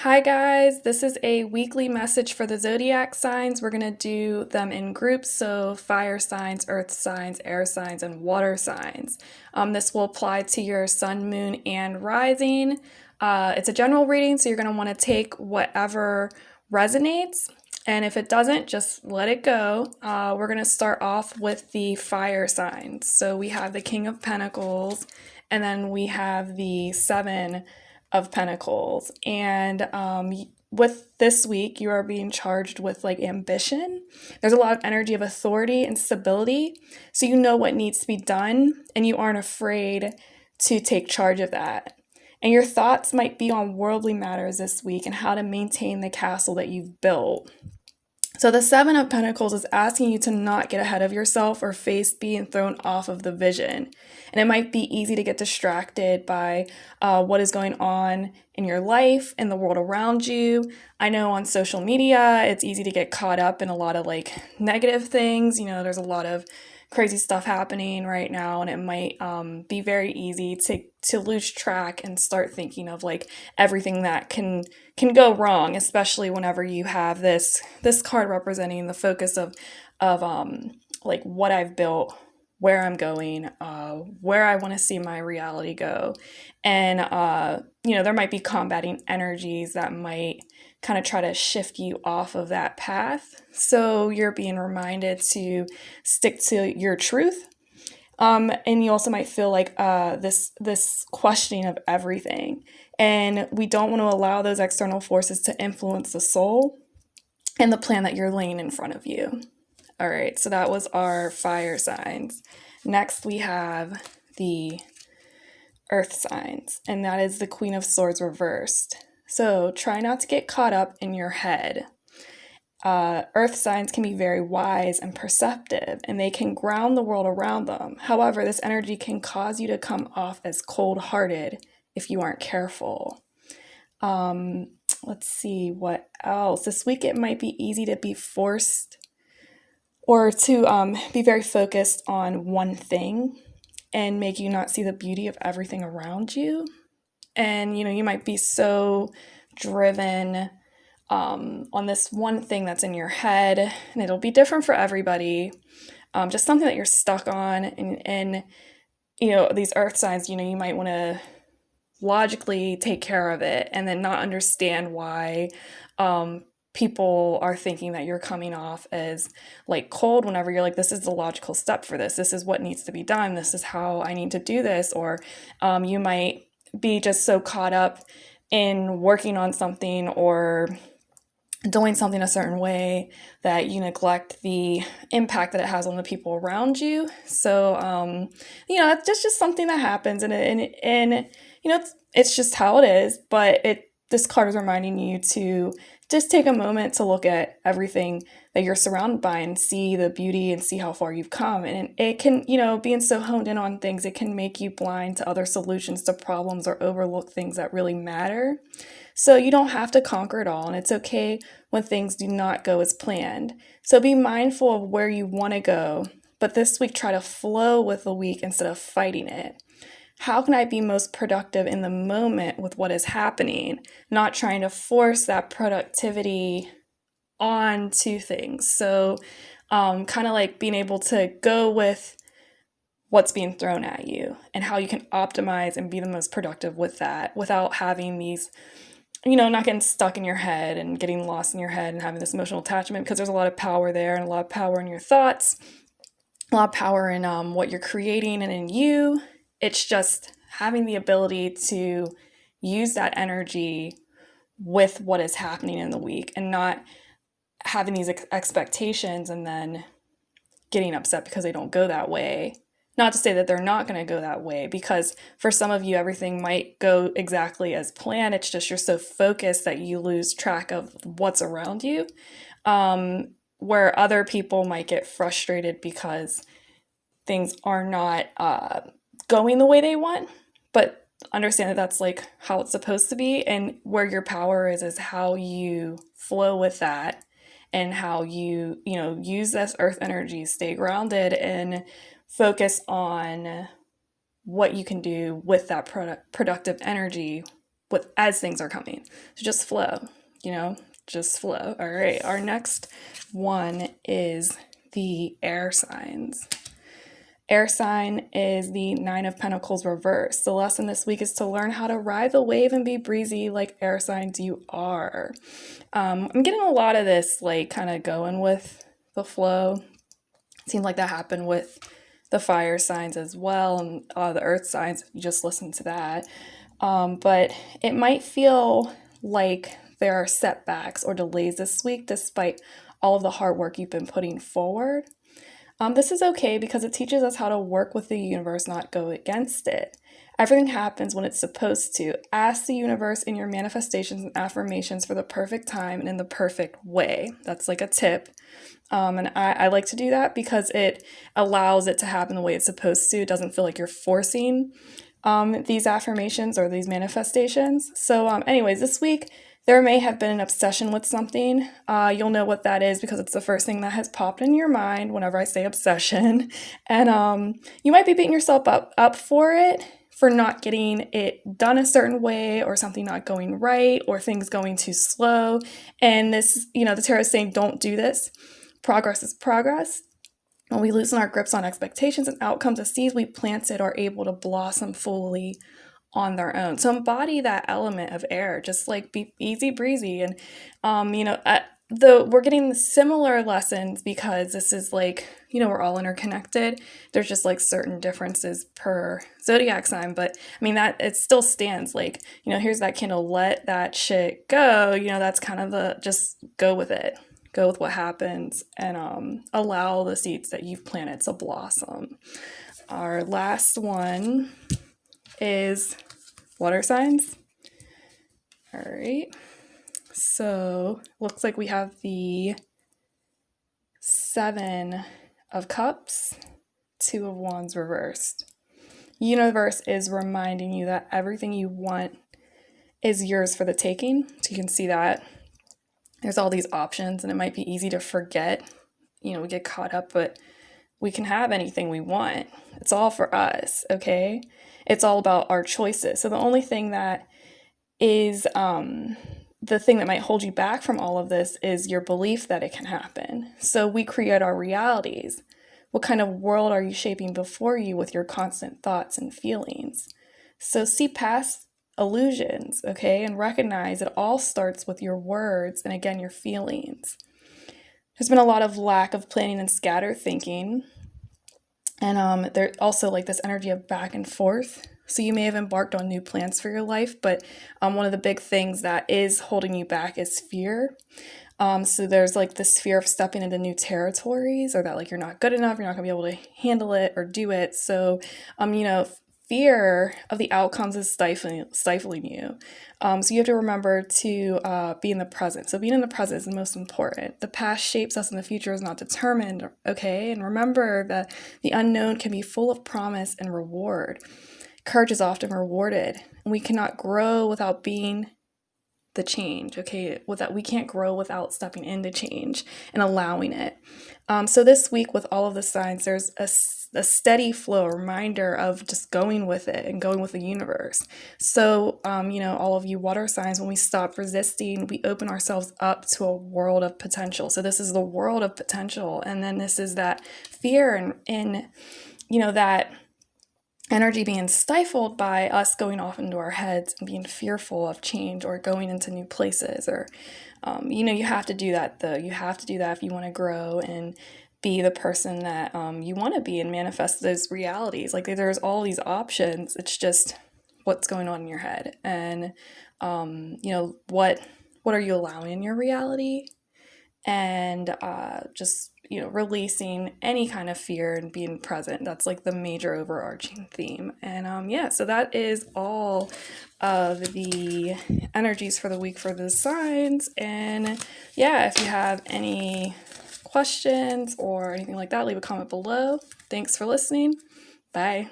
Hi, guys. This is a weekly message for the zodiac signs. We're going to do them in groups, so fire signs, earth signs, air signs, and water signs. This will apply to your sun, moon, and rising. It's a general reading, so you're going to want to take whatever resonates. And if it doesn't, just let it go. We're going to start off with the fire signs. So we have the King of Pentacles, and then we have the Seven of Pentacles. And with this week, you are being charged with like ambition. There's a lot of energy of authority and stability. So you know what needs to be done, and you aren't afraid to take charge of that. And your thoughts might be on worldly matters this week and how to maintain the castle that you've built. So the Seven of Pentacles is asking you to not get ahead of yourself or face being thrown off of the vision. And it might be easy to get distracted by what is going on in your life and the world around you. I know on social media, it's easy to get caught up in a lot of like negative things. There's a lot of crazy stuff happening right now, and it might be very easy to lose track and start thinking of like everything that can go wrong, especially whenever you have this card representing the focus of like what I've built, where I'm going, where I want to see my reality go. And there might be combating energies that might kind of try to shift you off of that path. So you're being reminded to stick to your truth. And you also might feel like this questioning of everything. And we don't want to allow those external forces to influence the soul and the plan that you're laying in front of you. All right, so that was our fire signs. Next, we have the earth signs, and that is the Queen of Swords reversed. So try not to get caught up in your head. Earth signs can be very wise and perceptive, and they can ground the world around them. However, this energy can cause you to come off as cold-hearted if you aren't careful. Let's see what else. This week it might be easy to be forced or to be very focused on one thing and make you not see the beauty of everything around you. And, you might be so driven on this one thing that's in your head, and it'll be different for everybody. Just something that you're stuck on. And these earth signs, you might want to logically take care of it and then not understand why people are thinking that you're coming off as like cold whenever you're like, this is the logical step for this. This is what needs to be done. This is how I need to do this. Or you might be just so caught up in working on something or doing something a certain way that you neglect the impact that it has on the people around you. So, it's just something that happens, and it's just how it is. But this card is reminding you to just take a moment to look at everything that you're surrounded by and see the beauty and see how far you've come. And it can, being so honed in on things, it can make you blind to other solutions to problems or overlook things that really matter. So you don't have to conquer it all, and it's okay when things do not go as planned. So be mindful of where you want to go, but this week try to flow with the week instead of fighting it. How can I be most productive in the moment with what is happening, not trying to force that productivity onto things? So kind of like being able to go with what's being thrown at you and how you can optimize and be the most productive with that without having these, not getting stuck in your head and getting lost in your head and having this emotional attachment, because there's a lot of power there and a lot of power in your thoughts, a lot of power in what you're creating and in you. It's just having the ability to use that energy with what is happening in the week and not having these expectations and then getting upset because they don't go that way. Not to say that they're not going to go that way, because for some of you, everything might go exactly as planned. It's just you're so focused that you lose track of what's around you, where other people might get frustrated because things are not going the way they want. But understand that that's like how it's supposed to be, and where your power is how you flow with that and how you use this earth energy, stay grounded, and focus on what you can do with that productive energy as things are coming. So just flow, just flow. All right, our next one is the air signs. Air sign is the Nine of Pentacles reversed. The lesson this week is to learn how to ride the wave and be breezy like air signs you are. I'm getting a lot of this, like, kind of going with the flow. It seemed like that happened with the fire signs as well, and the earth signs, you just listen to that. But it might feel like there are setbacks or delays this week despite all of the hard work you've been putting forward. This is okay because it teaches us how to work with the universe, not go against it. Everything happens when it's supposed to. Ask the universe in your manifestations and affirmations for the perfect time and in the perfect way. That's like a tip. And I like to do that because it allows it to happen the way it's supposed to. It doesn't feel like you're forcing these affirmations or these manifestations. So anyways, this week, there may have been an obsession with something. You'll know what that is because it's the first thing that has popped in your mind whenever I say obsession. And you might be beating yourself up for it, for not getting it done a certain way, or something not going right, or things going too slow. And this, the tarot is saying, don't do this. Progress is progress. When we loosen our grips on expectations and outcomes, the seeds we planted are able to blossom fully on their own. So embody that element of air, just like be easy breezy. And, we're getting similar lessons because this is like, we're all interconnected. There's just like certain differences per zodiac sign, but I mean, that it still stands like, here's that candle, let that shit go. That's kind of just go with it. Go with what happens and allow the seeds that you've planted to blossom. Our last one is water signs. All right. So looks like we have the 7 of Cups, 2 of Wands reversed. Universe is reminding you that everything you want is yours for the taking. So you can see that there's all these options and it might be easy to forget. We get caught up, but we can have anything we want. It's all for us, okay? It's all about our choices. So the only thing that is the thing that might hold you back from all of this is your belief that it can happen. So we create our realities. What kind of world are you shaping before you with your constant thoughts and feelings? So see past illusions, okay? And recognize it all starts with your words and, again, your feelings. There's been a lot of lack of planning and scatter thinking. And there's also like this energy of back and forth. So you may have embarked on new plans for your life, but one of the big things that is holding you back is fear. So there's like this fear of stepping into new territories, or that like you're not good enough, you're not gonna be able to handle it or do it. So, fear of the outcomes is stifling you. So you have to remember to be in the present. So being in the present is the most important. The past shapes us and the future is not determined, okay? And remember that the unknown can be full of promise and reward. Courage is often rewarded, and we cannot grow without being the change, okay? We can't grow without stepping into change and allowing it. So this week with all of the signs, there's a steady flow, a reminder of just going with it and going with the universe. So, all of you water signs, when we stop resisting, we open ourselves up to a world of potential. So this is the world of potential. And then this is that fear and that energy being stifled by us going off into our heads and being fearful of change or going into new places, or you have to do that though. You have to do that if you want to grow and be the person that you want to be and manifest those realities. Like there's all these options. It's just what's going on in your head, and what are you allowing in your reality, and just releasing any kind of fear and being present. That's like the major overarching theme. And so that is all of the energies for the week for the signs. And if you have any questions or anything like that, leave a comment below. Thanks for listening. Bye.